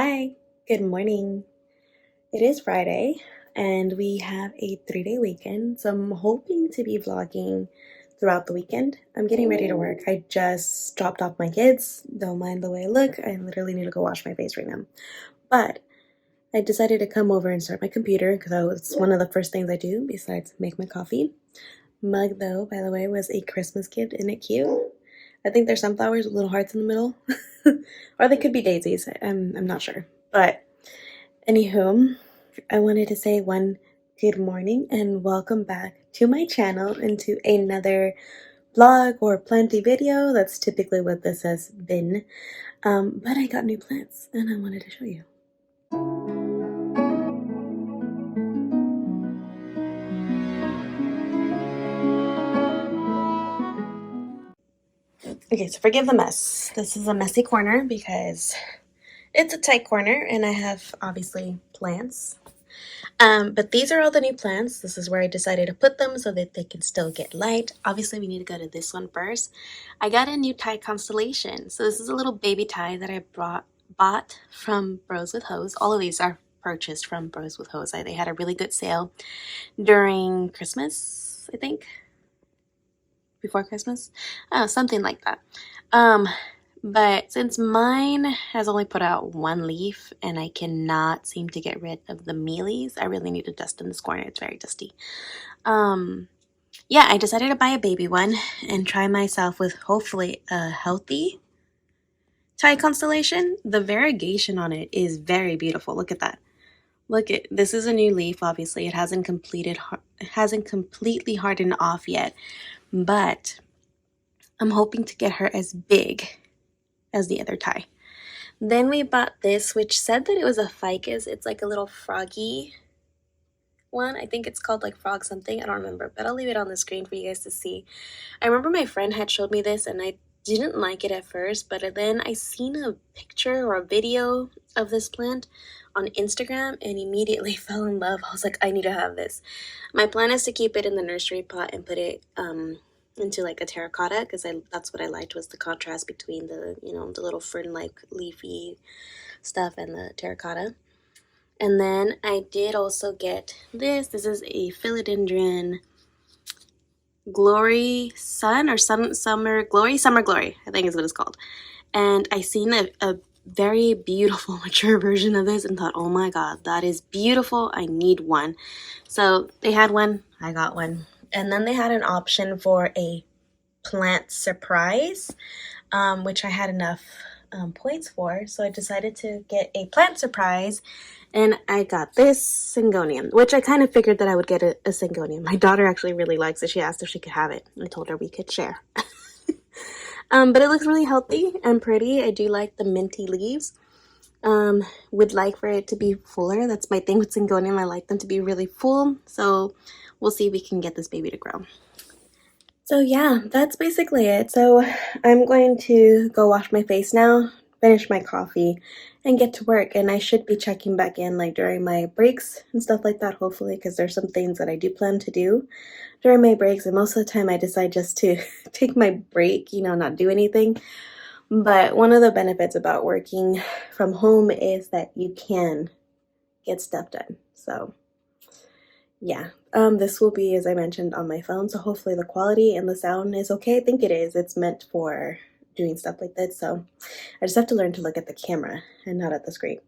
Hi, good morning. It is Friday and we have a 3-day weekend, so I'm hoping to be vlogging throughout the weekend. I'm getting ready to work. I just dropped off my kids. Don't mind the way I look. I literally need to go wash my face right now. But I decided to come over and start my computer because it's one of the first things I do besides make my coffee. Mug, though, by the way, was a Christmas gift. Isn't it cute? I think there's sunflowers with little hearts in the middle. Or they could be daisies. I'm not sure. But anywho, I wanted to say one good morning and welcome back to my channel and to another vlog or planty video. That's typically what this has been. But I got new plants and I wanted to show you. Okay, so forgive the mess. This is a messy corner because it's a tight corner and I have obviously plants. But these are all the new plants. This is where I decided to put them so that they can still get light. Obviously, we need to go to this one first. I got a new tie constellation. So this is a little baby tie that I bought from Bros with Hose. All of these are purchased from Bros with Hose. They had a really good sale during Christmas, I think. Before Christmas? Oh, something like that. But since mine has only put out one leaf and I cannot seem to get rid of the mealies, I really need to dust in this corner. It's very dusty. Yeah, I decided to buy a baby one and try myself with hopefully a healthy tie constellation. The variegation on it is very beautiful. Look at that. Look at this is a new leaf. Obviously, it hasn't completely hardened off yet, but I'm hoping to get her as big as the other tie. Then we bought this, which said that it was a ficus. It's like a little froggy one. I think it's called like frog something. I don't remember, but I'll leave it on the screen for you guys to see. I remember my friend had showed me this and I didn't like it at first, but then I seen a picture or a video of this plant on Instagram and immediately fell in love. I was like, I need to have this. My plan is to keep it in the nursery pot and put it into like a terracotta because that's what I liked was the contrast between the the little fern like leafy stuff and the terracotta. And then I did also get this is a philodendron glory sun or summer glory I think is what it's called. And I seen a very beautiful mature version of this and thought, oh my god, that is beautiful, I need one. So they had one, I got one. And then they had an option for a plant surprise, which I had enough points for. So I decided to get a plant surprise and I got this syngonium, which I kind of figured that I would get a syngonium. My daughter actually really likes it. She asked if she could have it. I told her we could share. But it looks really healthy and pretty. I do like the minty leaves. Would like for it to be fuller. That's my thing with syngonium. I like them to be really full. So we'll see if we can get this baby to grow. So yeah, that's basically it. So I'm going to go wash my face now, finish my coffee, and get to work. And I should be checking back in like during my breaks and stuff like that, hopefully, because there's some things that I do plan to do during my breaks. And most of the time I decide just to take my break, not do anything. But one of the benefits about working from home is that you can get stuff done. So yeah, this will be, as I mentioned, on my phone, so hopefully the quality and the sound is okay. I think it is. It's meant for doing stuff like this, so I just have to learn to look at the camera and not at the screen.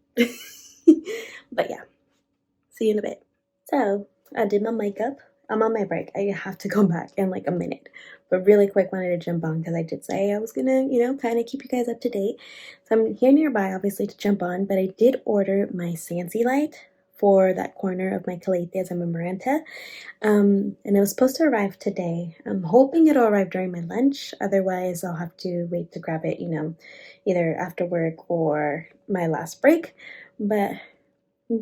But yeah, see you in a bit. So I did my makeup. I'm on my break. I have to go back in like a minute, but really quick wanted to jump on because I did say I was gonna, kind of keep you guys up to date. So I'm here nearby, obviously, to jump on, but I did order my Sansi light for that corner of my calatheas and maranta. And it was supposed to arrive today. I'm hoping it'll arrive during my lunch. Otherwise, I'll have to wait to grab it, either after work or my last break. But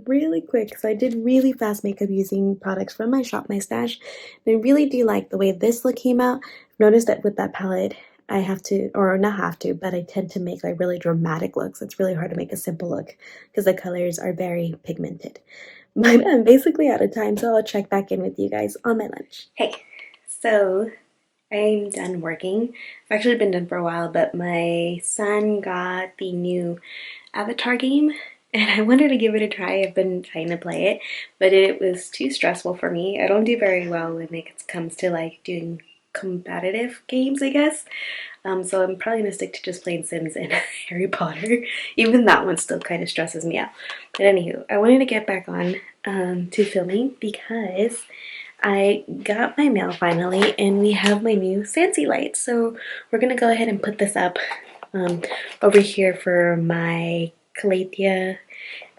really quick, so I did really fast makeup using products from my shop, my stash. And I really do like the way this look came out. I've noticed that with that palette, I have to, or not have to, but I tend to make like really dramatic looks. It's really hard to make a simple look because the colors are very pigmented. But I'm basically out of time, so I'll check back in with you guys on my lunch. Hey, so I'm done working. I've actually been done for a while, but my son got the new Avatar game and I wanted to give it a try. I've been trying to play it, but it was too stressful for me. I don't do very well when it comes to like doing competitive games, I guess. So I'm probably gonna stick to just playing Sims and Harry Potter. Even that one still kind of stresses me out. But anywho, I wanted to get back on to filming because I got my mail finally, and we have my new fancy light. So we're gonna go ahead and put this up over here for my Calathea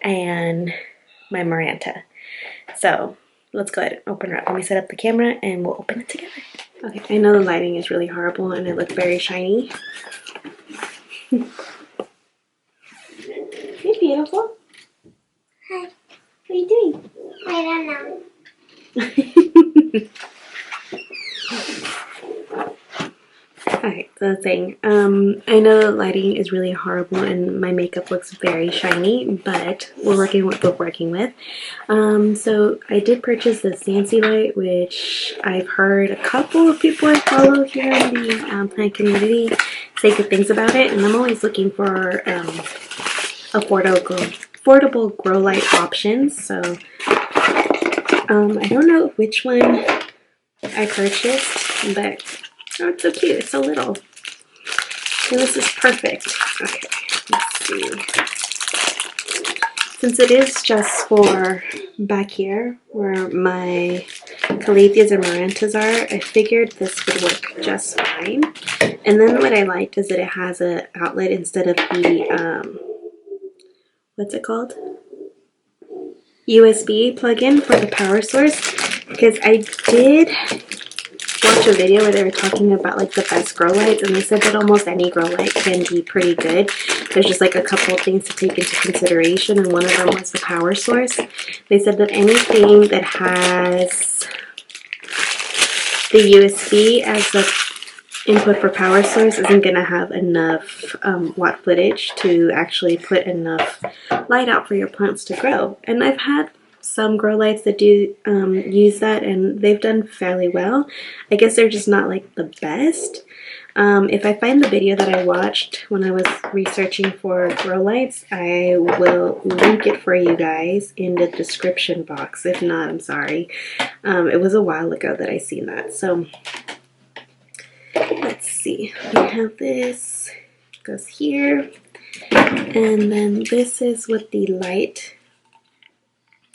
and my Maranta. So let's go ahead and open her up. Let me set up the camera and we'll open it together. Okay, I know the lighting is really horrible and it looked very shiny. Hey, beautiful. Hi. What are you doing? I don't know. Alright, so the thing, I know the lighting is really horrible and my makeup looks very shiny, but we're working with what we're working with. So I did purchase this fancy light, which I've heard a couple of people I follow here in the plant community say good things about it, and I'm always looking for affordable grow light options. So I don't know which one I purchased, but oh, it's so cute. It's so little. And this is perfect. Okay, let's see. Since it is just for back here where my Calatheas and Marantas are, I figured this would work just fine. And then what I liked is that it has an outlet instead of the, what's it called? USB plug-in for the power source. Because I did watch a video where they were talking about like the best grow lights, and they said that almost any grow light can be pretty good. There's just like a couple of things to take into consideration, and one of them was the power source. They said that anything that has the USB as the input for power source isn't going to have enough watt footage to actually put enough light out for your plants to grow. And I've had some grow lights that do use that, and they've done fairly well. I guess they're just not like the best. If I find the video that I watched when I was researching for grow lights, I will link it for you guys in the description box. If not, I'm sorry. It was a while ago that I seen that. So let's see. We have this, goes here, and then this is what the light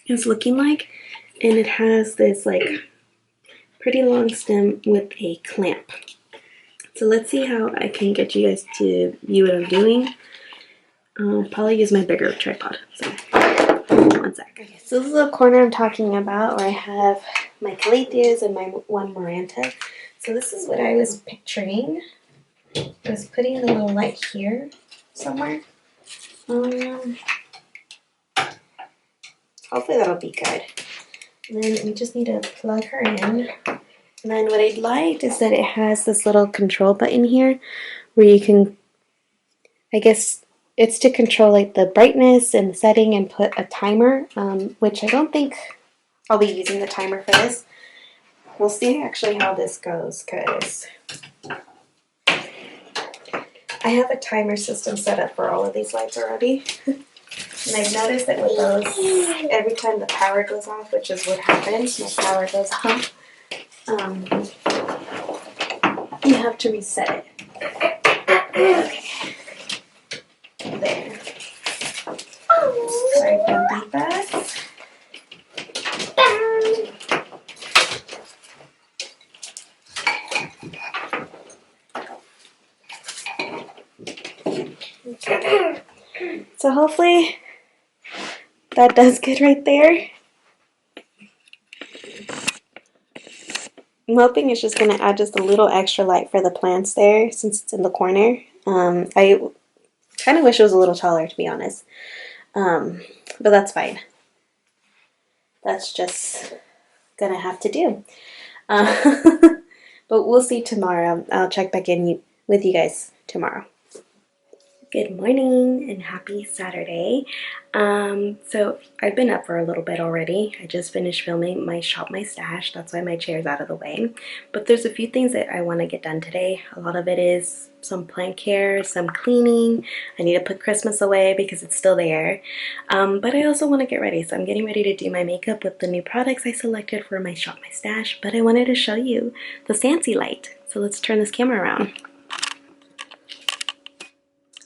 is looking like, and it has this like pretty long stem with a clamp. So let's see how I can get you guys to view what I'm doing. I'll probably use my bigger tripod. So one sec. Okay, so this is the corner I'm talking about where I have my Calatheas and my one Maranta. So this is what I was picturing. I was putting the little light here somewhere. Hopefully that'll be good. And then we just need to plug her in. And then what I liked is that it has this little control button here where you can, I guess it's to control like the brightness and the setting and put a timer, which I don't think I'll be using the timer for this. We'll see actually how this goes, because I have a timer system set up for all of these lights already. And I've noticed that with those, every time the power goes off, which is what happens, my power goes off, you have to reset it. Okay. There. Sorry, don't beat that. Okay. So hopefully that does good right there. I'm hoping it's just going to add just a little extra light for the plants there since it's in the corner. I kind of wish it was a little taller, to be honest. But that's fine. That's just going to have to do. But we'll see tomorrow. I'll check back in with you guys tomorrow. Good morning and happy Saturday. So I've been up for a little bit already. I just finished filming my Shop My Stash. That's why my chair's out of the way. But there's a few things that I want to get done today. A lot of it is some plant care, some cleaning. I need to put Christmas away because it's still there. But I also want to get ready. So I'm getting ready to do my makeup with the new products I selected for my Shop My Stash. But I wanted to show you the fancy light. So let's turn this camera around.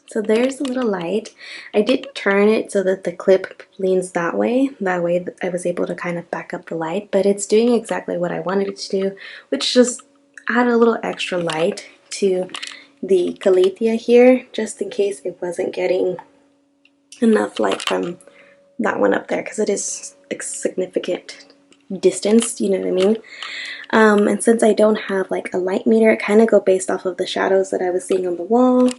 So there's the little light. I did turn it so that the clip leans that way. That way I was able to kind of back up the light, but it's doing exactly what I wanted it to do, which just add a little extra light to the calathea here, just in case it wasn't getting enough light from that one up there, because it is a significant distance, you know what I mean? And since I don't have like a light meter, I kind of go based off of the shadows that I was seeing on the wall.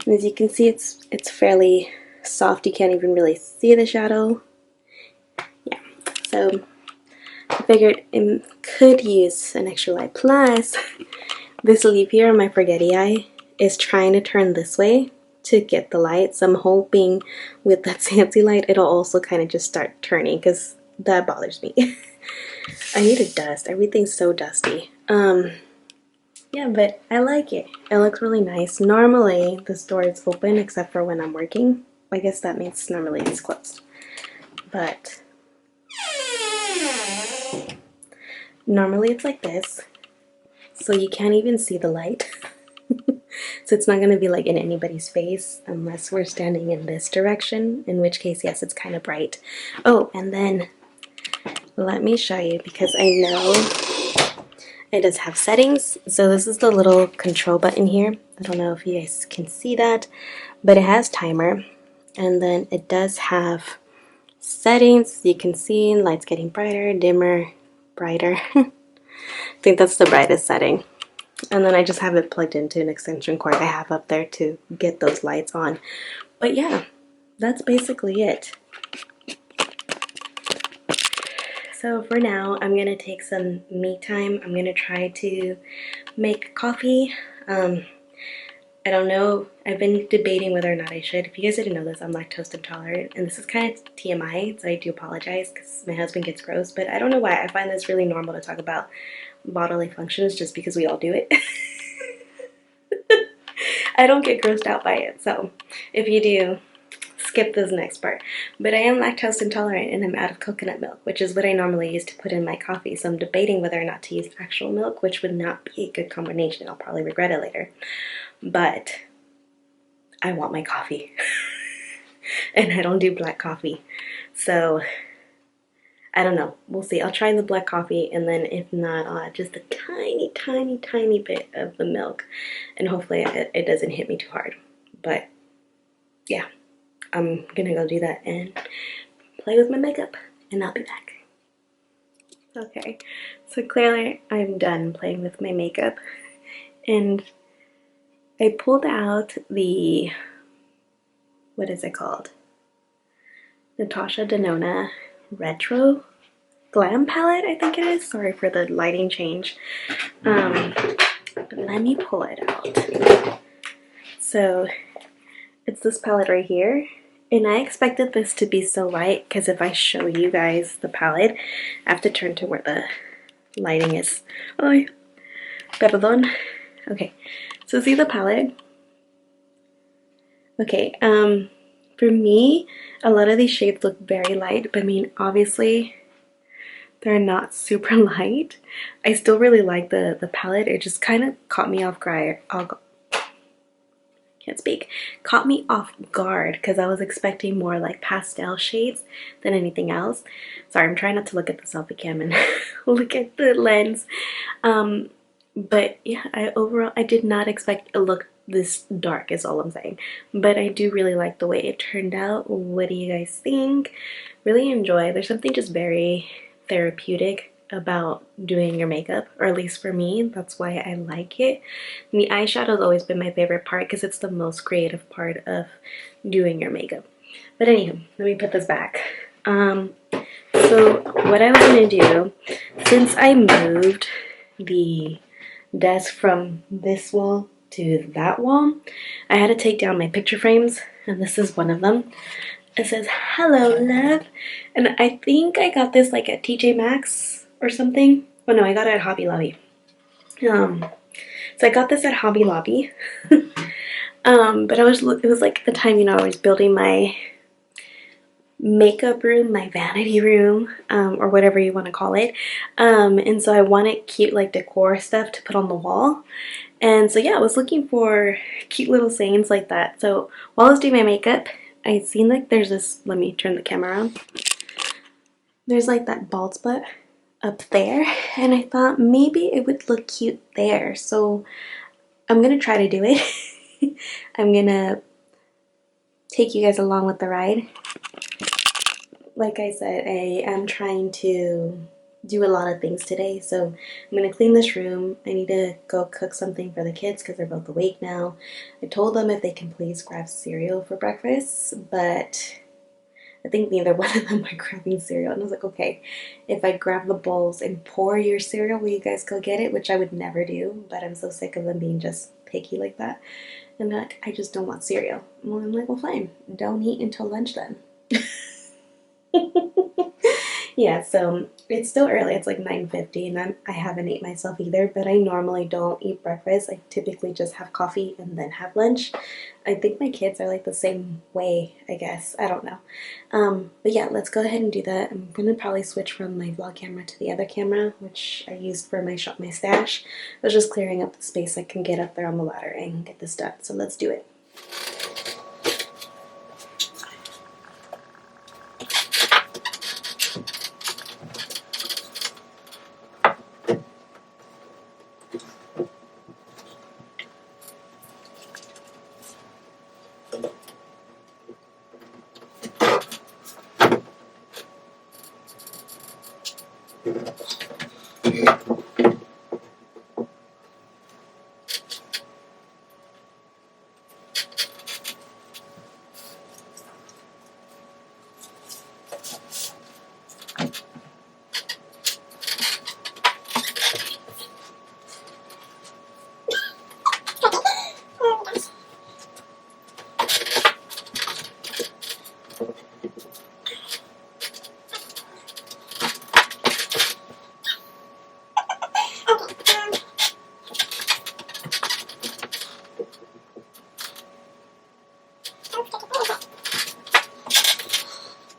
And as you can see, it's fairly soft. You can't even really see the shadow. Yeah, so I figured I could use an extra light. Plus, this leaf here on my Forgetti eye is trying to turn this way to get the light. So I'm hoping with that fancy light, it'll also kind of just start turning, because that bothers me. I need to dust. Everything's so dusty. Yeah, but I like it. It looks really nice. Normally, the store is open except for when I'm working. I guess that means normally it's closed. But normally it's like this. So you can't even see the light. So it's not going to be like in anybody's face unless we're standing in this direction. In which case, yes, it's kind of bright. Oh, and then let me show you, because I know it does have settings. So this is the little control button here. I don't know if you guys can see that, but it has timer, and then it does have settings. You can see lights getting brighter, dimmer, brighter. I think that's the brightest setting. And then I just have it plugged into an extension cord I have up there to get those lights on. But yeah, that's basically it. So for now, I'm going to take some me time. I'm going to try to make coffee. I don't know. I've been debating whether or not I should. If you guys didn't know this, I'm lactose intolerant. And this is kind of TMI, so I do apologize because my husband gets gross. But I don't know why. I find this really normal to talk about bodily functions just because we all do it. I don't get grossed out by it. So if you do, skip this next part. But I am lactose intolerant and I'm out of coconut milk, which is what I normally use to put in my coffee. So I'm debating whether or not to use actual milk, which would not be a good combination. I'll probably regret it later. But I want my coffee. And I don't do black coffee. So I don't know. We'll see. I'll try the black coffee, and then if not, I'll add just a tiny, tiny, tiny bit of the milk. And hopefully it doesn't hit me too hard. But yeah. I'm gonna go do that and play with my makeup, and I'll be back. Okay, so clearly I'm done playing with my makeup, and I pulled out the, what is it called? Natasha Denona Retro Glam Palette, I think it is. Sorry for the lighting change. But let me pull it out. So it's this palette right here. And I expected this to be so light, because if I show you guys the palette, I have to turn to where the lighting is. Ay, perdón. Okay, so see the palette? Okay, for me, a lot of these shades look very light, but I mean, obviously, they're not super light. I still really like the palette. It just kind of caught me off guard. Can't speak. Caught me off guard because I was expecting more like pastel shades than anything else. Sorry, I'm trying not to look at the selfie cam and look at the lens. But yeah, overall I did not expect it look this dark is all I'm saying. But I do really like the way it turned out. What do you guys think? Really enjoy. There's something just very therapeutic about doing your makeup, or at least for me, that's why I like it. And the eyeshadow has always been my favorite part because it's the most creative part of doing your makeup. But anywho, let me put this back. So what I was gonna do, since I moved the desk from this wall to that wall, I had to take down my picture frames, and this is one of them. It says, "Hello, love." And I think I got this like at TJ Maxx or something. Oh no, I got it at Hobby Lobby. So I got this at Hobby Lobby. But it was like the time, I was building my makeup room, my vanity room, or whatever you want to call it. And so I wanted cute like decor stuff to put on the wall. And so yeah, I was looking for cute little sayings like that. So while I was doing my makeup, I seen like there's this, let me turn the camera around. There's like that bald spot up there, and I thought maybe it would look cute there. So I'm gonna try to do it. I'm gonna take you guys along with the ride. Like I said, I am trying to do a lot of things today. So I'm going to clean this room. I need to go cook something for the kids because they're both awake now. I told them if they can please grab cereal for breakfast, but I think neither one of them are grabbing cereal. And I was like, okay, if I grab the bowls and pour your cereal, will you guys go get it? Which I would never do, but I'm so sick of them being just picky like that. And they're like, I just don't want cereal. Well, I'm like, well, fine. Don't eat until lunch then. Yeah, so it's still early. It's like 9:50, and I haven't ate myself either, but I normally don't eat breakfast. I typically just have coffee and then have lunch. I think my kids are like the same way, I guess. I don't know. But yeah, let's go ahead and do that. I'm going to probably switch from my vlog camera to the other camera, which I used for my stash. I was just clearing up the space I can get up there on the ladder and get this done. So let's do it.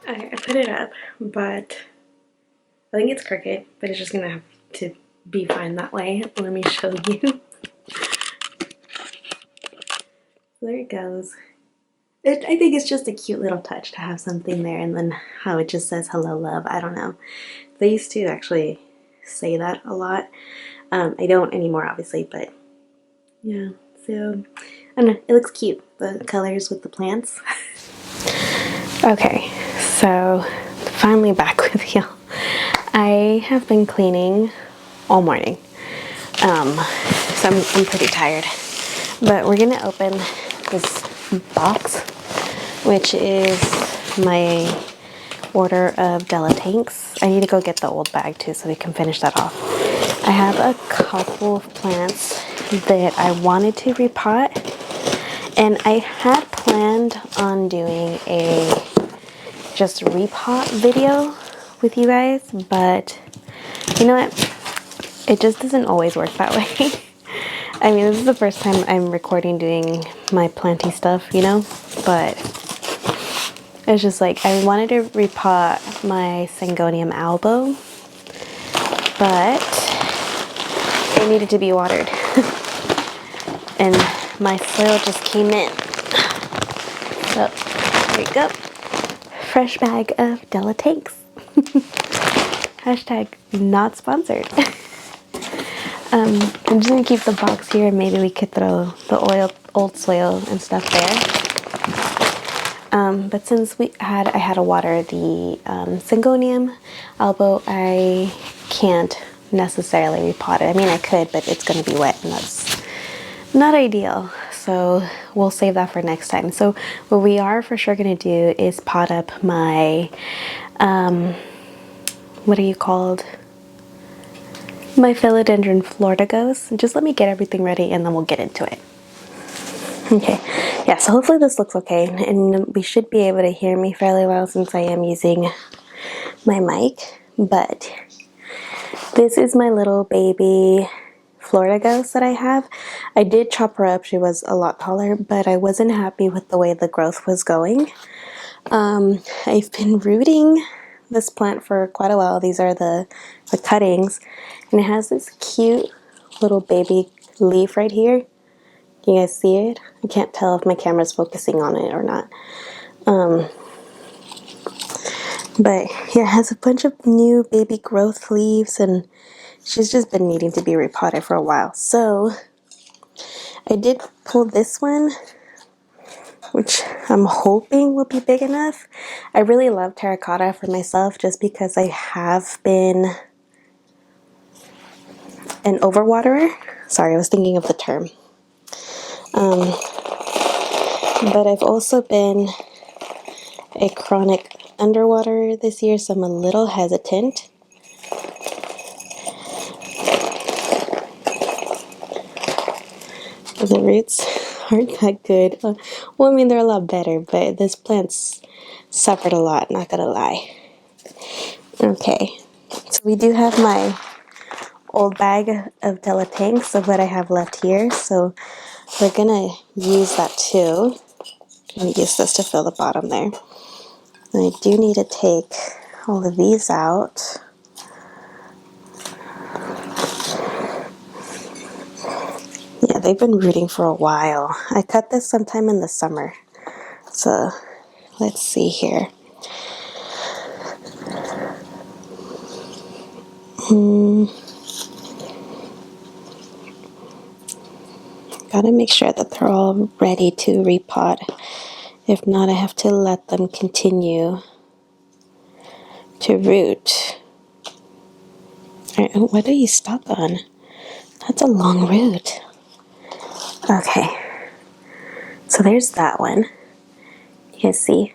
I put it up, but I think it's crooked, but it's just gonna have to be fine that way. Let me show you. There it goes. I think it's just a cute little touch to have something there, and then how it just says hello, love. I don't know. They used to actually say that a lot. I don't anymore, obviously, but yeah. So, I don't know. It looks cute. The colors with the plants. Okay, so finally back with you. I have been cleaning all morning, so I'm pretty tired. But we're gonna open this box, which is my order of Della tanks. I need to go get the old bag too so we can finish that off. I have a couple of plants that I wanted to repot, and I had planned on doing a just repot video with you guys, but you know what? It just doesn't always work that way. I mean, this is the first time I'm recording doing my planty stuff, but it's just like I wanted to repot my Syngonium albo, but it needed to be watered. And my soil just came in. So, there you go. Fresh bag of Della tanks. Hashtag not sponsored. I'm just gonna keep the box here, and maybe we could throw the old soil and stuff there. But since I had to water the Syngonium albo, I can't necessarily repot it. I mean, I could, but it's gonna be wet, and that's not ideal. So we'll save that for next time. So what we are for sure gonna do is pot up my what are you called? My philodendron flortigos. Just let me get everything ready and then we'll get into it. Okay, yeah, so hopefully this looks okay, and we should be able to hear me fairly well since I am using my mic, but this is my little baby Florida ghost that I have. I did chop her up. She was a lot taller, but I wasn't happy with the way the growth was going. I've been rooting this plant for quite a while. These are the cuttings, and it has this cute little baby leaf right here. Can you guys see it? I can't tell if my camera's focusing on it or not. But yeah, it has a bunch of new baby growth leaves, and she's just been needing to be repotted for a while. So I did pull this one, which I'm hoping will be big enough. I really love terracotta for myself just because I have been an overwaterer. Sorry, I was thinking of the term. But I've also been a chronic underwaterer this year, so I'm a little hesitant. The roots aren't that good. Well, I mean, they're a lot better, but this plant's suffered a lot, not gonna lie. Okay, so we do have my old bag of Delatanks of what I have left here, so we're gonna use that too. I'm gonna use this to fill the bottom there. And I do need to take all of these out. Yeah, they've been rooting for a while. I cut this sometime in the summer. So let's see here. Gotta make sure that they're all ready to repot. If not, I have to let them continue to root. Alright, what do you stop on? That's a long root. Okay. So there's that one. You guys see?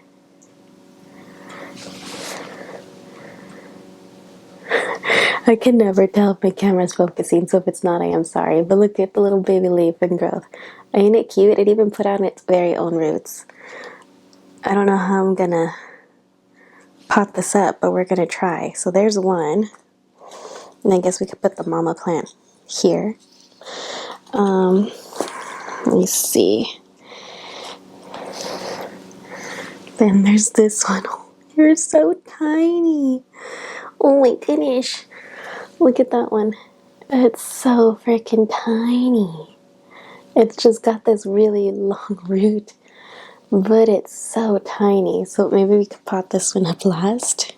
I can never tell if my camera's focusing, so if it's not, I am sorry. But look at the little baby leaf and growth. Ain't it cute? It even put out its very own roots. I don't know how I'm gonna pot this up, but we're gonna try. So there's one. And I guess we could put the mama plant here. Let me see. Then there's this one. You're so tiny. Oh my goodness. Look at that one. It's so freaking tiny. It's just got this really long root, but it's so tiny. So maybe we could pot this one up last.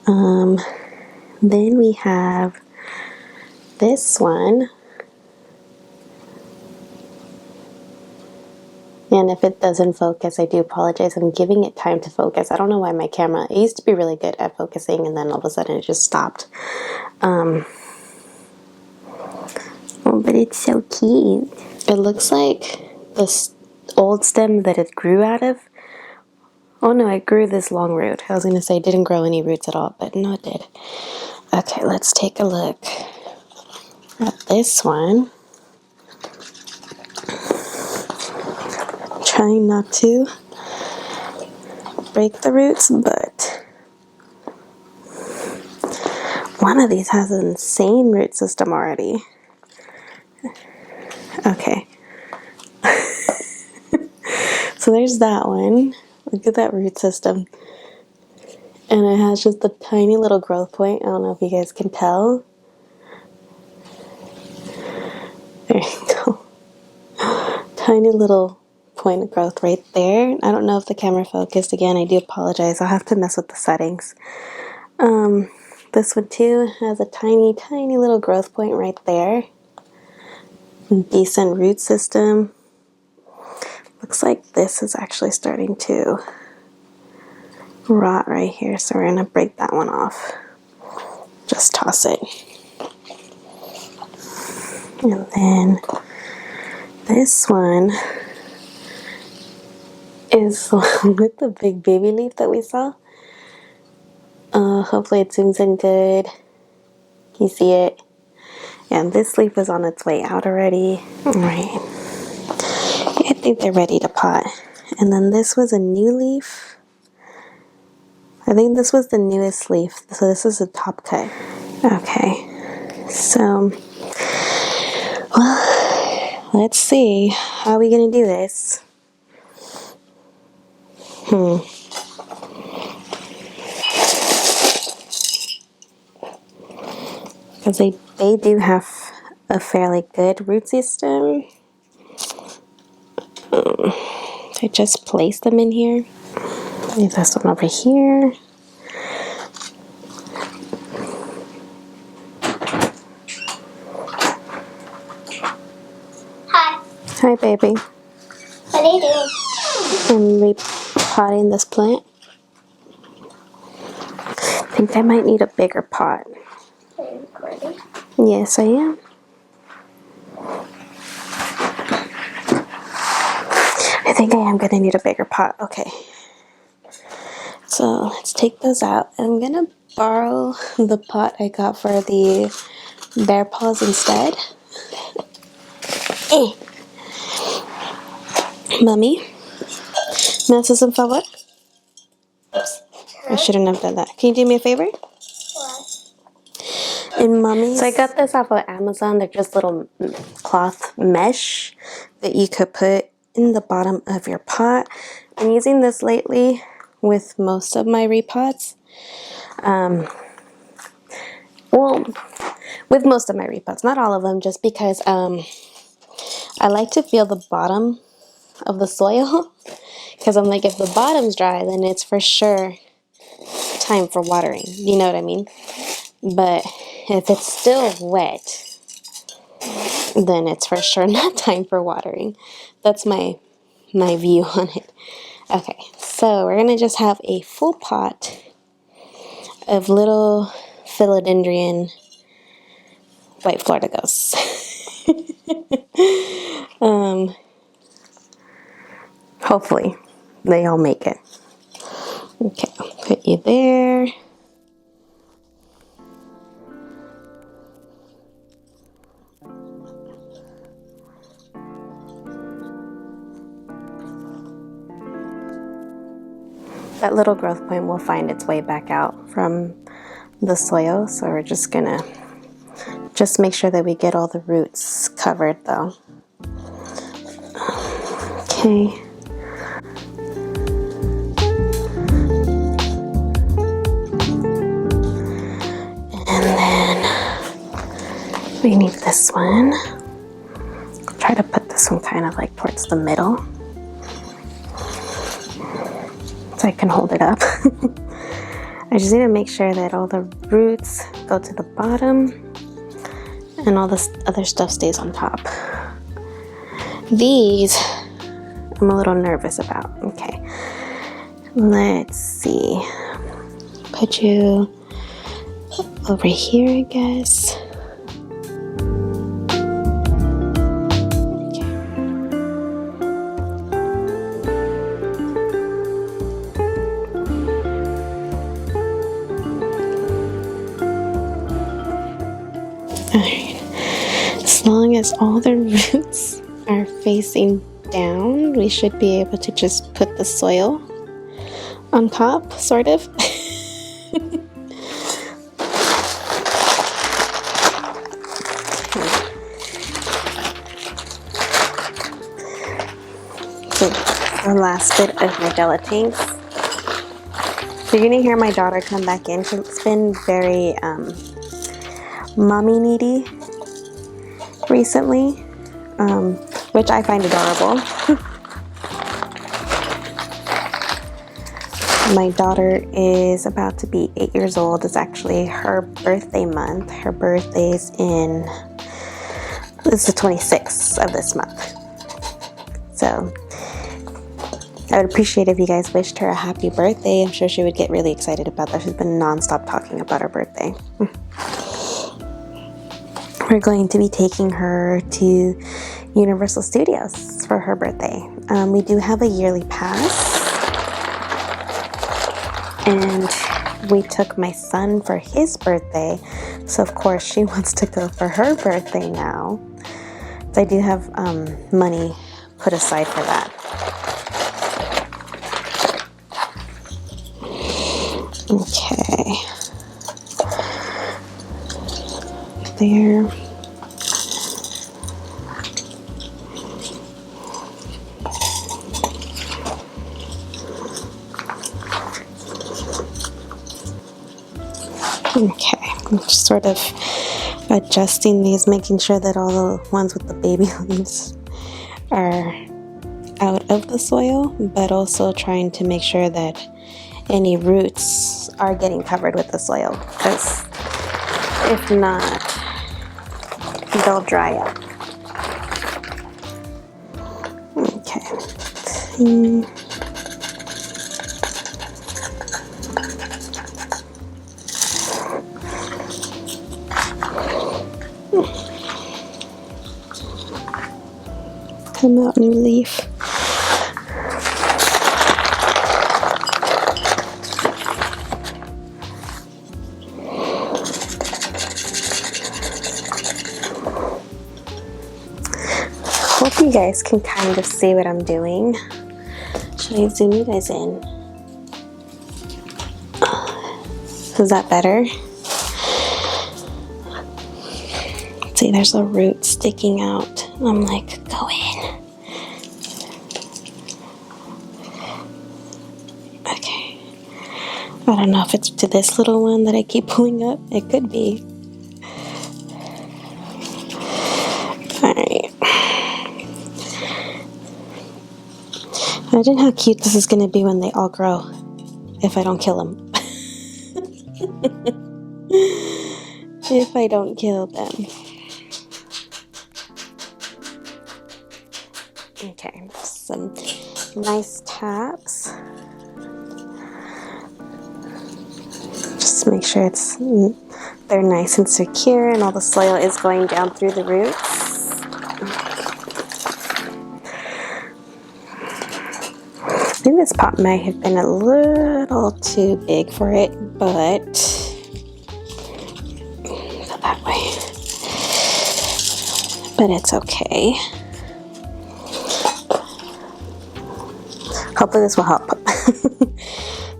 Then we have this one. And if it doesn't focus, I do apologize. I'm giving it time to focus. I don't know why my camera, it used to be really good at focusing, and then all of a sudden it just stopped. Oh, but it's so cute. It looks like this old stem that it grew out of. Oh no, it grew this long root. I was going to say it didn't grow any roots at all, but no, it did. Okay, let's take a look at this one. Trying not to break the roots, but one of these has an insane root system already. Okay. So there's that one. Look at that root system. And it has just a tiny little growth point. I don't know if you guys can tell. There you go. Tiny little point of growth right there. I don't know if the camera focused. Again, I do apologize. I'll have to mess with the settings. This one too has a tiny, tiny little growth point right there. Decent root system. Looks like this is actually starting to rot right here, so we're gonna break that one off. Just toss it. And then this one is with the big baby leaf that we saw. Hopefully it zooms in good. Can you see it? Yeah, this leaf is on its way out already. Alright. think they're ready to pot. And then this was a new leaf. I think this was the newest leaf. So this is a top cut. Okay. So, well, let's see. How are we going to do this? Because they do have a fairly good root system. I just place them in here. Leave this one over here. Hi. Hi, baby. What are you doing? I'm repotting this plant. I think I might need a bigger pot. Are you recording? Yes, I am. I think I am going to need a bigger pot. Okay. So let's take those out. I'm going to borrow the pot I got for the bear paws instead. Mami, ¿me haces un favor? Oops. I shouldn't have done that. Can you do me a favor? What? In Mummy. So I got this off of Amazon. They're just little cloth mesh that you could put in the bottom of your pot. I'm using this lately with most of my repots. Well, with most of my repots, not all of them, just because I like to feel the bottom of the soil. Because I'm like, if the bottom's dry, then it's for sure time for watering. You know what I mean? But if it's still wet, then it's for sure not time for watering. That's my view on it. Okay, so we're gonna just have a full pot of little philodendron white Florida ghosts. Hopefully they all make it. Okay, I'll put you there. That little growth point will find its way back out from the soil, so we're just gonna make sure that we get all the roots covered though. Okay. And then we need this one. I'll try to put this one kind of like towards the middle, so I can hold it up. I just need to make sure that all the roots go to the bottom and all this other stuff stays on top. These, I'm a little nervous about. Okay, let's see. Put you over here, I guess. Alright, as long as all the roots are facing down, we should be able to just put the soil on top, sort of. So the last bit of my gelatin. So you're gonna hear my daughter come back in. She's been very mommy needy recently, which I find adorable. My daughter is about to be 8 years old. It's actually her birthday month. Her birthday's it's the 26th of this month. So I would appreciate if you guys wished her a happy birthday. I'm sure she would get really excited about that. She's been nonstop talking about her birthday. We're going to be taking her to Universal Studios for her birthday. We do have a yearly pass. And we took my son for his birthday. So of course she wants to go for her birthday now. So I do have money put aside for that. Okay. There. Okay, I'm just sort of adjusting these, making sure that all the ones with the baby leaves are out of the soil, but also trying to make sure that any roots are getting covered with the soil, because if not, they'll dry up. Okay. Come out, new leaf. Hope you guys can kind of see what I'm doing. Should I zoom you guys in? Is that better? See, there's a root sticking out. I'm like, go in. Okay. I don't know if it's to this little one that I keep pulling up. It could be. Alright. Imagine how cute this is going to be when they all grow. If I don't kill them. If I don't kill them. Okay, some nice taps. Just make sure they're nice and secure and all the soil is going down through the roots. I think this pot might have been a little too big for it, but not that way. But it's okay. Hopefully this will help.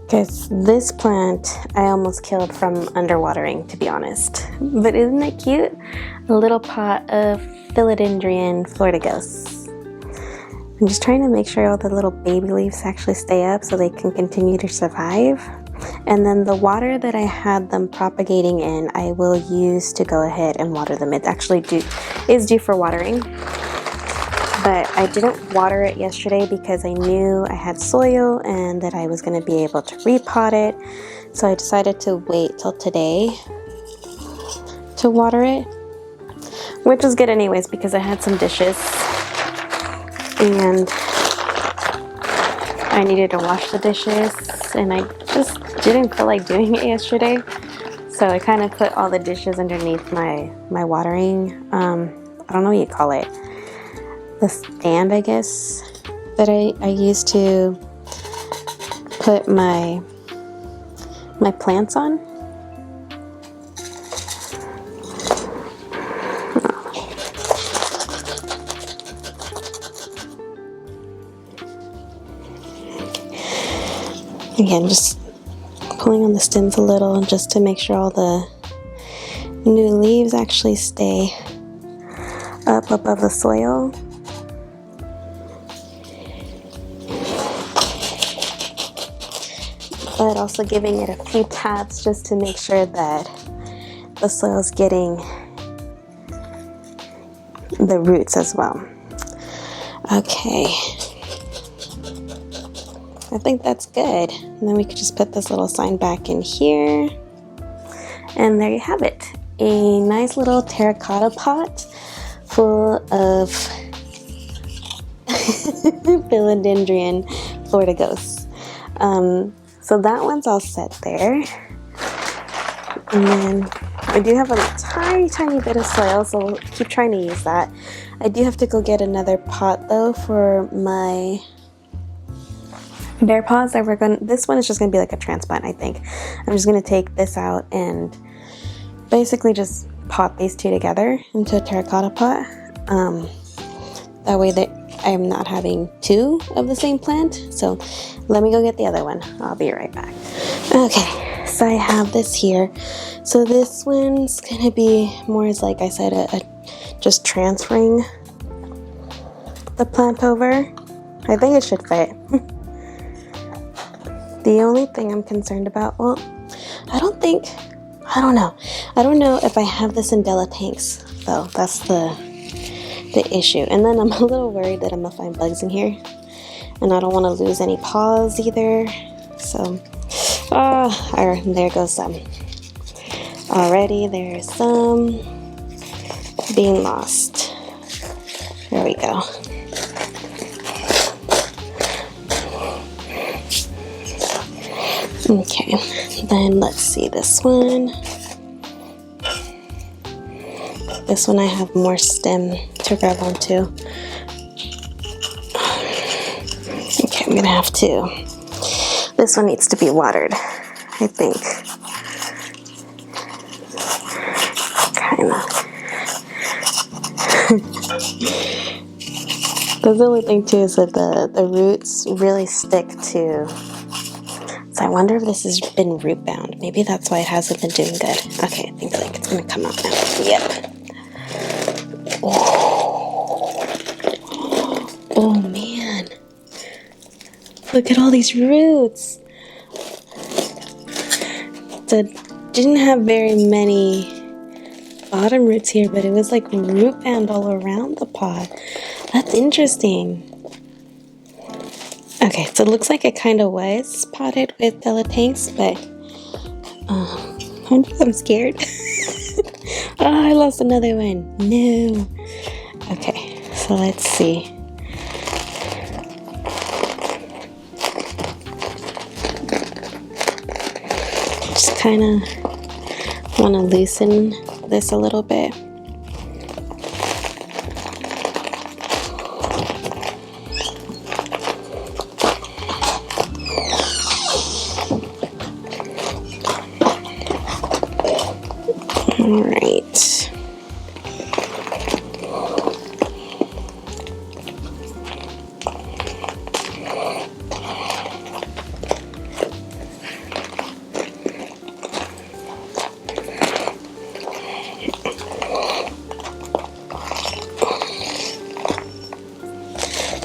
Because this plant I almost killed from underwatering, to be honest. But isn't that cute? A little pot of philodendron Florida ghosts. I'm just trying to make sure all the little baby leaves actually stay up so they can continue to survive. And then the water that I had them propagating in, I will use to go ahead and water them. It actually is due for watering. But I didn't water it yesterday because I knew I had soil and that I was going to be able to repot it. So I decided to wait till today to water it, which was good anyways because I had some dishes and I needed to wash the dishes and I just didn't feel like doing it yesterday. So I kind of put all the dishes underneath my watering, I don't know what you call it. The stand, I guess, that I use to put my plants on. Again, just pulling on the stems a little just to make sure all the new leaves actually stay up above the soil. But also giving it a few taps just to make sure that the soil's getting the roots as well. Okay, I think that's good. And then we could just put this little sign back in here. And there you have it. A nice little terracotta pot full of philodendron Florida ghosts. So that one's all set there. And then I do have a tiny bit of soil, so we'll keep trying to use that. I do have to go get another pot though for my bear paws that this one is just gonna be like a transplant, I think. I'm just gonna take this out and basically just pot these two together into a terracotta pot. That way I'm not having two of the same plant. So let me go get the other one. I'll be right back. Okay, so I have this here. So this one's gonna be more as, like I said, just transferring the plant over. I think it should fit. The only thing I'm concerned about, well, I don't know if I have this in Della tanks though. That's the issue. And then I'm a little worried that I'm gonna find bugs in here, and I don't want to lose any paws either. So there goes some. Already there's some being lost. There we go. Okay, then let's see this one. This one I have more stem to grab onto. Okay, I'm gonna have to. This one needs to be watered, I think. Kinda. That's the only thing too, is that the roots really stick to. So I wonder if this has been root bound. Maybe that's why it hasn't been doing good. Okay, I think like it's gonna come out now. Yep. Oh man. Look at all these roots. So didn't have very many bottom roots here, but it was like root bound all around the pot. That's interesting. Okay, so it looks like it kind of was potted with Della tanks, but I'm scared. Oh, I lost another one. No. Okay, so let's see. Just kind of want to loosen this a little bit. All right.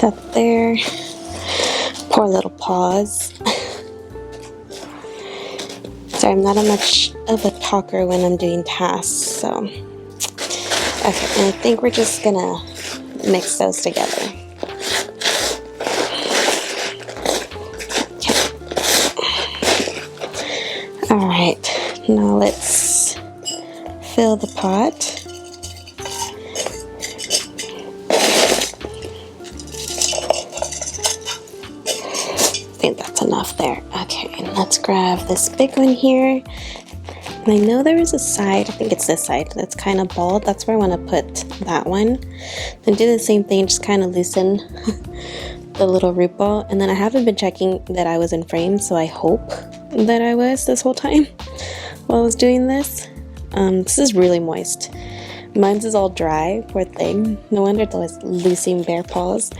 That there. Poor little paws. Sorry, I'm not much of a talker when I'm doing tasks, so. Okay, and I think we're just gonna mix those together. Okay. Alright, now let's fill the pot. I think that's enough there. Okay, and let's grab this big one here. And I know there is a side, I think it's this side, that's kind of bald. That's where I want to put that one. Then do the same thing, just kind of loosen the little root ball. And then I haven't been checking that I was in frame, so I hope that I was this whole time while I was doing this. This is really moist. Mine's is all dry, poor thing. No wonder it's always losing bare paws.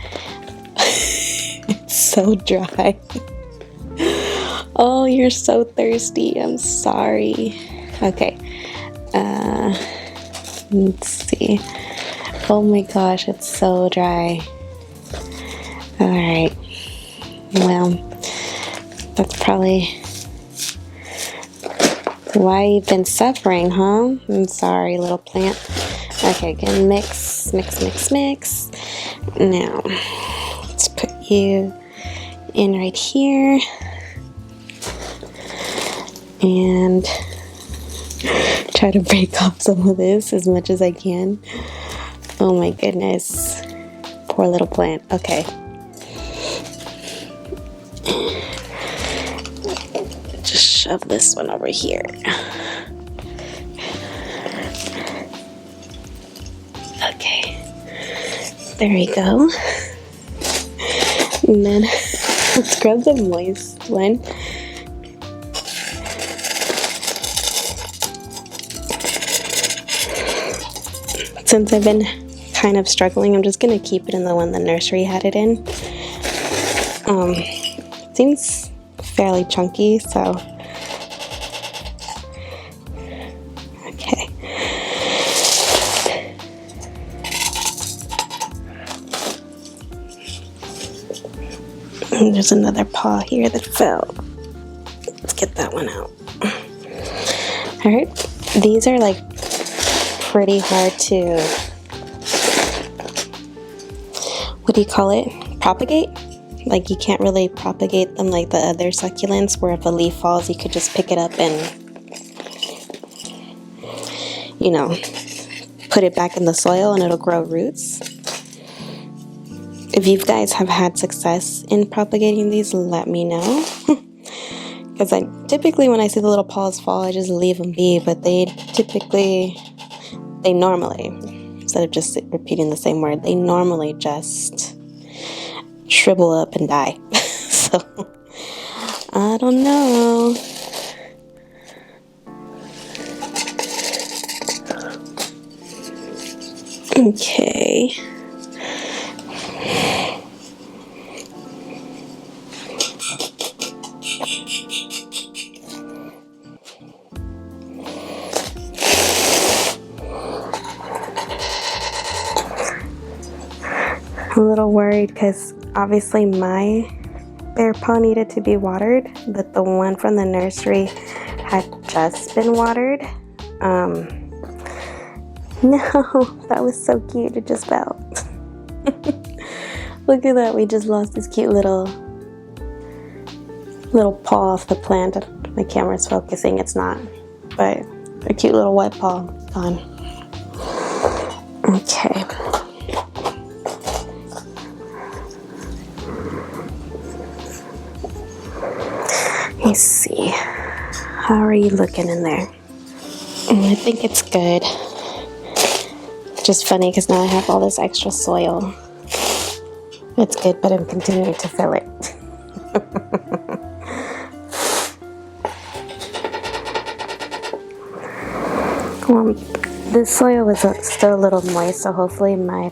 It's so dry. Oh, you're so thirsty. I'm sorry. Okay. Let's see. Oh my gosh, it's so dry. Alright. Well, that's probably why you've been suffering, huh? I'm sorry, little plant. Okay, again, mix, mix, mix, mix. Now, let's put you in right here. And try to break off some of this as much as I can. Oh my goodness. Poor little plant. Okay. Just shove this one over here. Okay. There we go. And then let's grab the moist one. Since I've been kind of struggling. I'm just gonna keep it in the one the nursery had it in. Seems fairly chunky, so okay. And there's another paw here that fell. Let's get that one out. Alright, these are like pretty hard to, what do you call it? Propagate? Like you can't really propagate them like the other succulents where if a leaf falls you could just pick it up and, you know, put it back in the soil and it'll grow roots. If you guys have had success in propagating these, let me know. Because I typically, when I see the little paws fall, I just leave them be, but they normally, instead of just repeating the same word, they normally just shrivel up and die. So, I don't know. Okay. I'm a little worried because obviously my bear paw needed to be watered, but the one from the nursery had just been watered. No, that was so cute, it just fell. Look at that, we just lost this cute little paw off the plant. My camera's focusing, it's not, but a cute little white paw gone. Okay. Let's see. How are you looking in there? I think it's good. Just funny because now I have all this extra soil. It's good, but I'm continuing to fill it. This soil was still a little moist, so hopefully my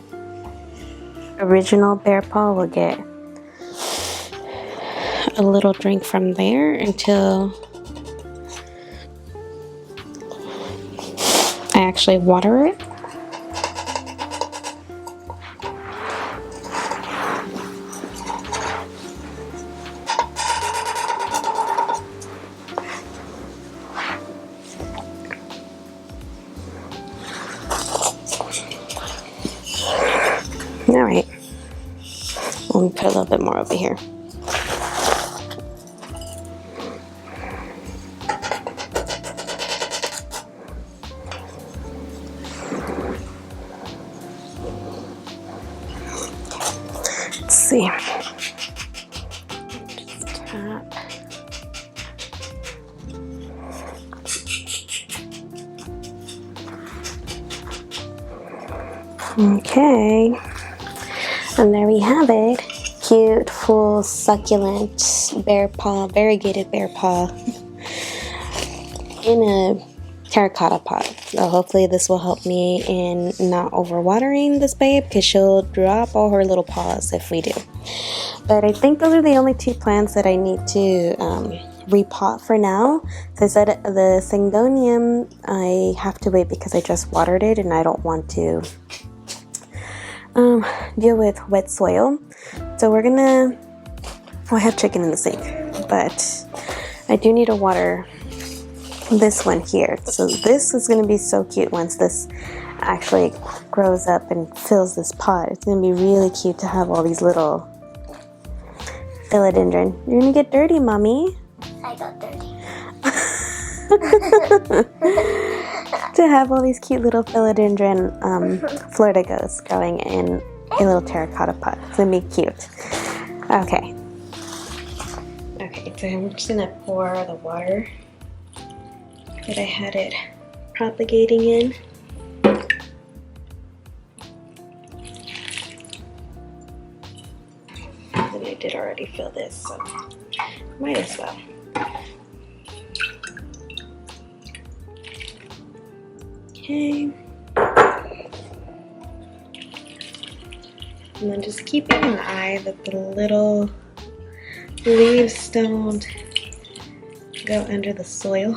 original bear paw will get a little drink from there until I actually water it. All right, let me put a little bit more over here. Let's see. Just tap. Okay. And there we have it. Cute, full, succulent bear paw, variegated bear paw in a terracotta pot. So hopefully this will help me in not overwatering this babe because she'll drop all her little paws if we do. But I think those are the only two plants that I need to repot for now. So I said the Syngonium I have to wait because I just watered it and I don't want to deal with wet soil. So we're gonna, I have chicken in the sink, but I do need to water this one here. So this is gonna be so cute once this actually grows up and fills this pot. It's gonna be really cute to have all these little philodendron. You're gonna get dirty, mommy. I got dirty. To have all these cute little philodendron flordigos growing in a little terracotta pot. It's gonna be cute. Okay. Okay, so I'm just gonna pour the water that I had it propagating in. And I did already fill this, so might as well. Okay. And then just keeping an eye that the little leaves don't go under the soil.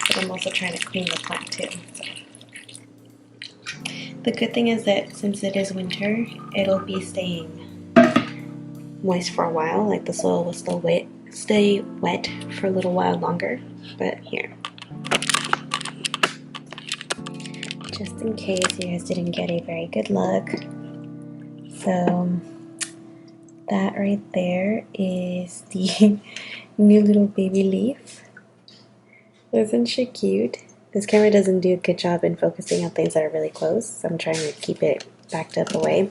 But I'm also trying to clean the plant too. So. The good thing is that since it is winter, it'll be staying moist for a while. Like the soil will still stay wet for a little while longer. But here, just in case you guys didn't get a very good look. So that right there is the new little baby leaf. Isn't she cute? This camera doesn't do a good job in focusing on things that are really close, so I'm trying to keep it backed up away.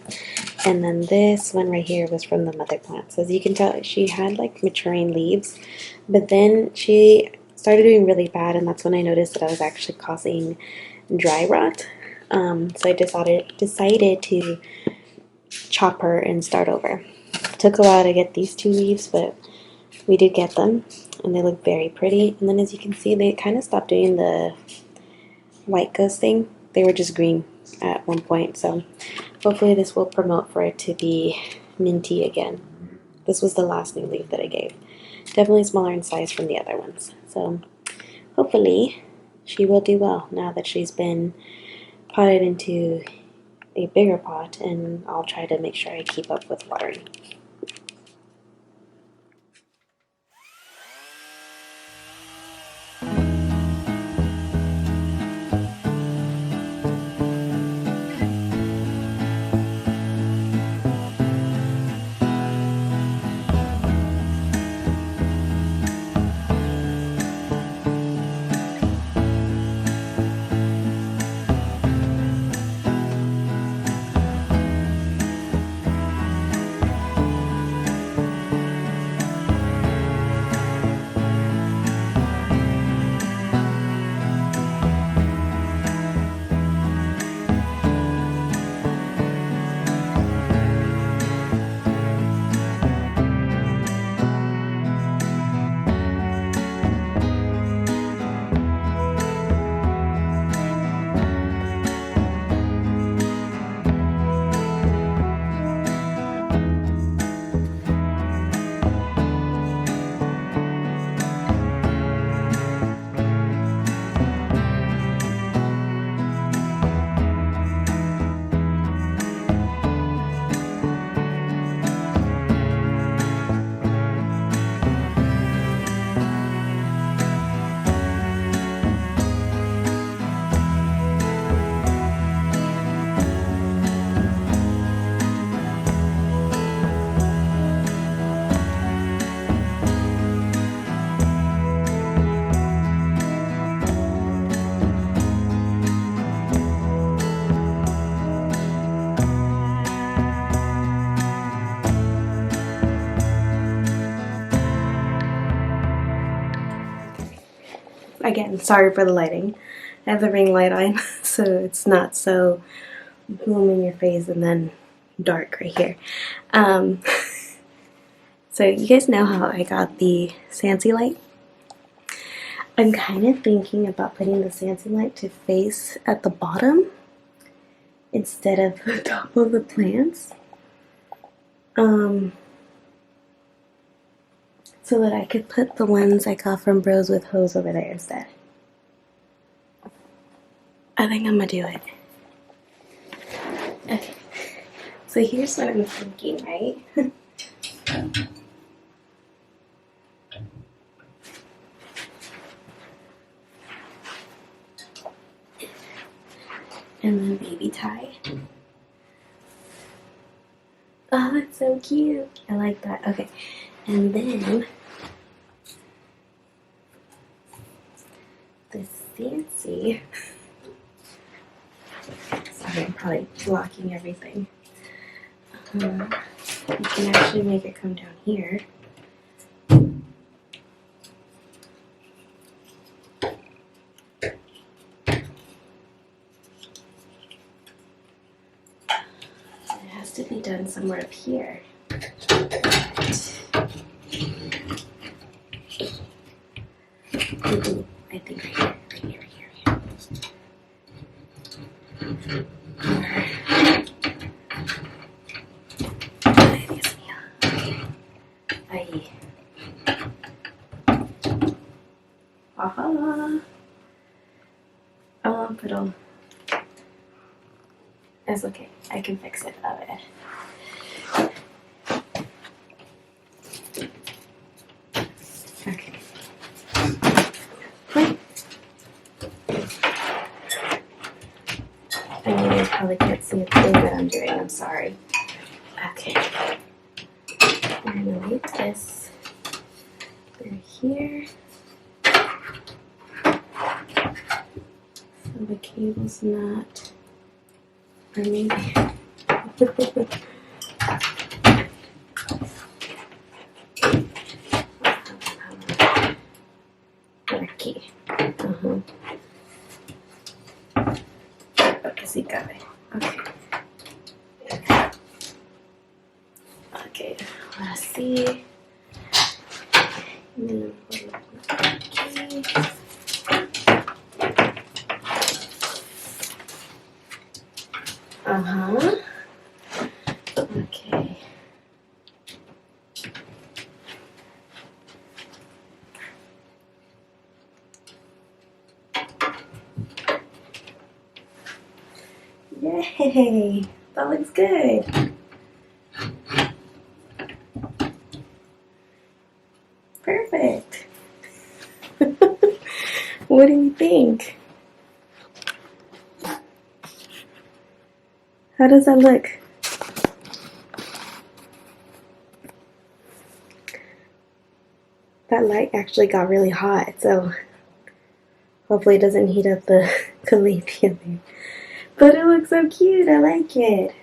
And then this one right here was from the mother plant. So as you can tell, she had like maturing leaves, but then she started doing really bad, and that's when I noticed that I was actually causing dry rot. So I decided to chop her and start over. Took a while to get these two leaves, but we did get them, and they look very pretty. And then as you can see, they kind of stopped doing the white ghost thing. They were just green at one point, so hopefully this will promote for it to be minty again. This was the last new leaf that I gave. Definitely smaller in size from the other ones, so hopefully she will do well now that she's been potted into a bigger pot, and I'll try to make sure I keep up with watering. Again, sorry for the lighting. I have the ring light on, so it's not so boom in your face and then dark right here. So you guys know how I got the Sansi light? I'm kind of thinking about putting the Sansi light to face at the bottom instead of the top of the plants. So that I could put the ones I got from Bros with Hose over there instead. I think I'm gonna do it. Okay, so here's what I'm thinking, right? And then baby tie. Oh, that's so cute. I like that. Okay, and then this fancy. Sorry, I'm probably blocking everything. You can actually make it come down here. It has to be done somewhere up here. Ooh, I think right here, right here, right here. haha. Oh, pero it's okay. I can fix it. A ver. Okay. Wait. I know you probably can't see a thing that I'm doing. I'm sorry. Okay. I'm gonna leave this through here. So the cable's not, or maybe. Aquí. Okay, sí cabe. Okay. Okay, ahora sí. Okay. Yay! That looks good. Perfect. What do you think? How does that look? That light actually got really hot, so hopefully it doesn't heat up the calathea there. But it looks so cute. I like it.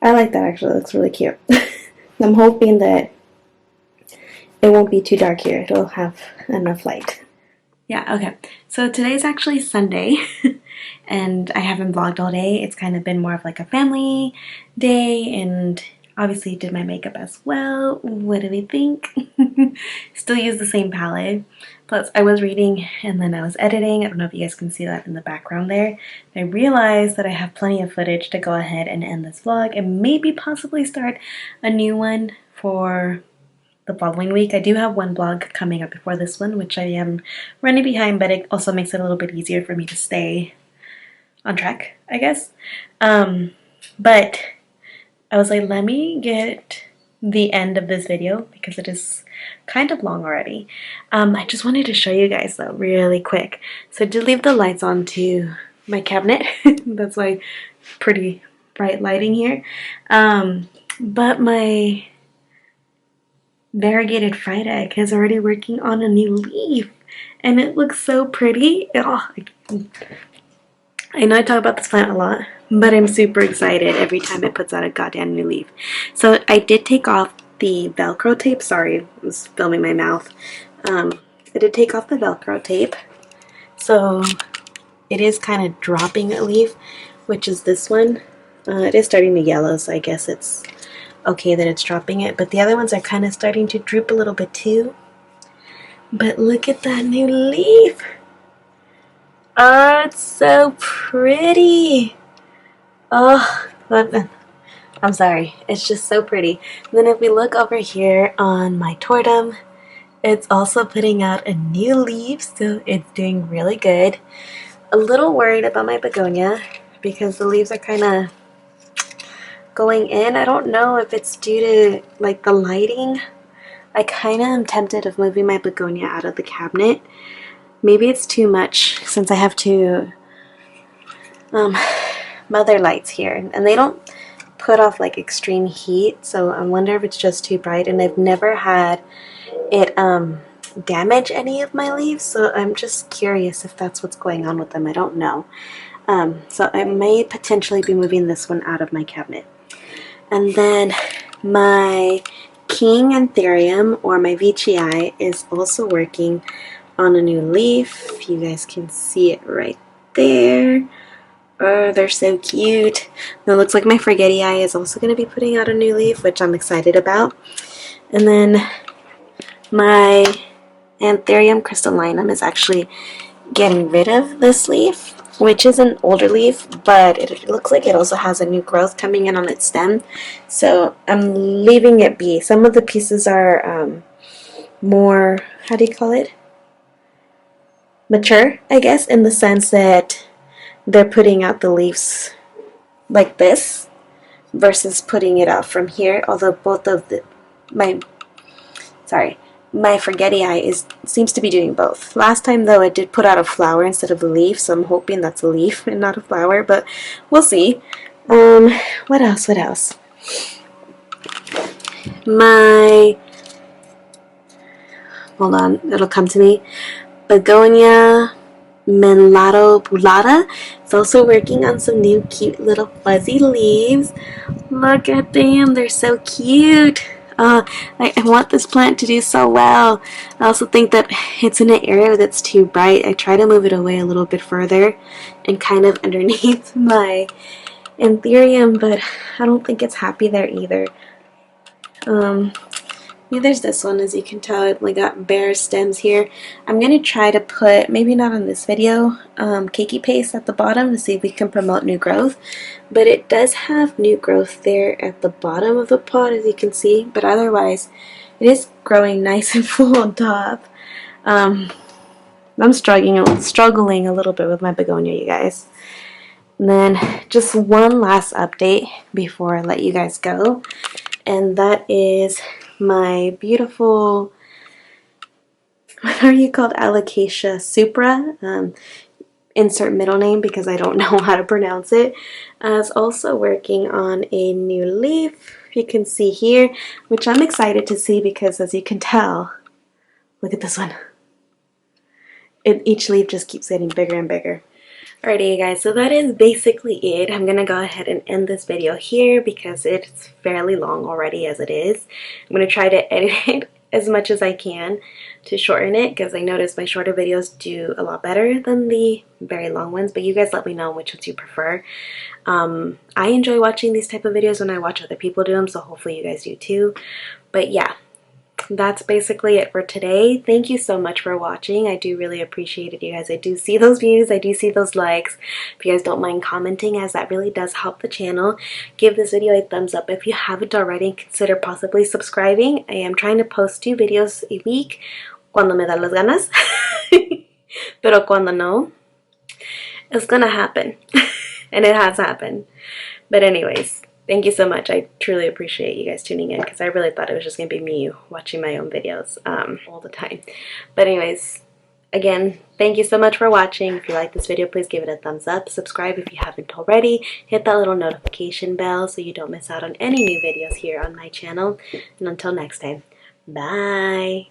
I like that actually. It looks really cute. I'm hoping that it won't be too dark here. It'll have enough light. Yeah, okay. So today's actually Sunday, and I haven't vlogged all day. It's kind of been more of like a family day, and obviously did my makeup as well. What do we think? Still use the same palette. Plus, I was reading and then I was editing. I don't know if you guys can see that in the background there. I realized that I have plenty of footage to go ahead and end this vlog and maybe possibly start a new one for the following week. I do have one vlog coming up before this one, which I am running behind, but it also makes it a little bit easier for me to stay on track, I guess. But I was like, let me get the end of this video because it is kind of long already. I just wanted to show you guys though really quick. So I did leave the lights on to my cabinet. That's why pretty bright lighting here. But my variegated fried egg is already working on a new leaf and it looks so pretty. Oh, I know I talk about this plant a lot, but I'm super excited every time it puts out a goddamn new leaf. So I did take off the Velcro tape. Sorry, I was filming my mouth. I did take off the Velcro tape. So it is kind of dropping a leaf, which is this one. It is starting to yellow, so I guess it's okay that it's dropping it. But the other ones are kind of starting to droop a little bit too. But look at that new leaf. Oh, it's so pretty. Oh, I'm sorry. It's just so pretty. And then if we look over here on my tortum, it's also putting out a new leaf, so it's doing really good. A little worried about my begonia because the leaves are kind of going in. I don't know if it's due to like the lighting. I kind of am tempted of moving my begonia out of the cabinet. Maybe it's too much since I have two mother lights here, and they don't put off like extreme heat, so I wonder if it's just too bright. And I've never had it damage any of my leaves, so I'm just curious if that's what's going on with them. I don't know. So I may potentially be moving this one out of my cabinet. And then my King Anthurium, or my Veitchii, is also working on a new leaf. You guys can see it right there. Oh, they're so cute. And it looks like my Forgetii is also going to be putting out a new leaf, which I'm excited about. And then my Anthurium crystallinum is actually getting rid of this leaf, which is an older leaf, but it looks like it also has a new growth coming in on its stem. So I'm leaving it be. Some of the pieces are more, how do you call it? Mature, I guess, in the sense that they're putting out the leaves like this versus putting it out from here. Although both of my sorry, my forgetti seems to be doing both. Last time though, it did put out a flower instead of a leaf, so I'm hoping that's a leaf and not a flower, but we'll see. What else? What else? My hold on, it'll come to me. Begonia Menlato Bulata is also working on some new cute little fuzzy leaves. Look at them, they're so cute. I want this plant to do so well. I also think that it's in an area that's too bright. I try to move it away a little bit further and kind of underneath my anthurium, but I don't think it's happy there either. Yeah, there's this one, as you can tell, it like got bare stems here. I'm going to try to put, maybe not on this video, cakey paste at the bottom to see if we can promote new growth. But it does have new growth there at the bottom of the pot, as you can see. But otherwise, it is growing nice and full on top. I'm struggling a little bit with my begonia, you guys. And then just one last update before I let you guys go. And that is my beautiful, what are you called, Alocasia supra, insert middle name because I don't know how to pronounce it, is also working on a new leaf, you can see here, which I'm excited to see because as you can tell, look at this one, each leaf just keeps getting bigger and bigger. Alrighty, you guys, so that is basically it. I'm going to go ahead and end this video here because it's fairly long already as it is. I'm going to try to edit it as much as I can to shorten it because I noticed my shorter videos do a lot better than the very long ones, but you guys let me know which ones you prefer. I enjoy watching these type of videos when I watch other people do them, so hopefully you guys do too. But yeah, that's basically it for today. Thank you so much for watching. I do really appreciate it, you guys. I do see those views. I do see those likes. If you guys don't mind commenting, as that really does help the channel. Give this video a thumbs up. If you haven't already, consider possibly subscribing. I am trying to post 2 videos a week cuando me da las ganas. Pero cuando no, it's gonna happen. And it has happened. But anyways, thank you so much. I truly appreciate you guys tuning in because I really thought it was just going to be me watching my own videos all the time. But anyways, again, thank you so much for watching. If you like this video, please give it a thumbs up. Subscribe if you haven't already. Hit that little notification bell so you don't miss out on any new videos here on my channel. And until next time, bye!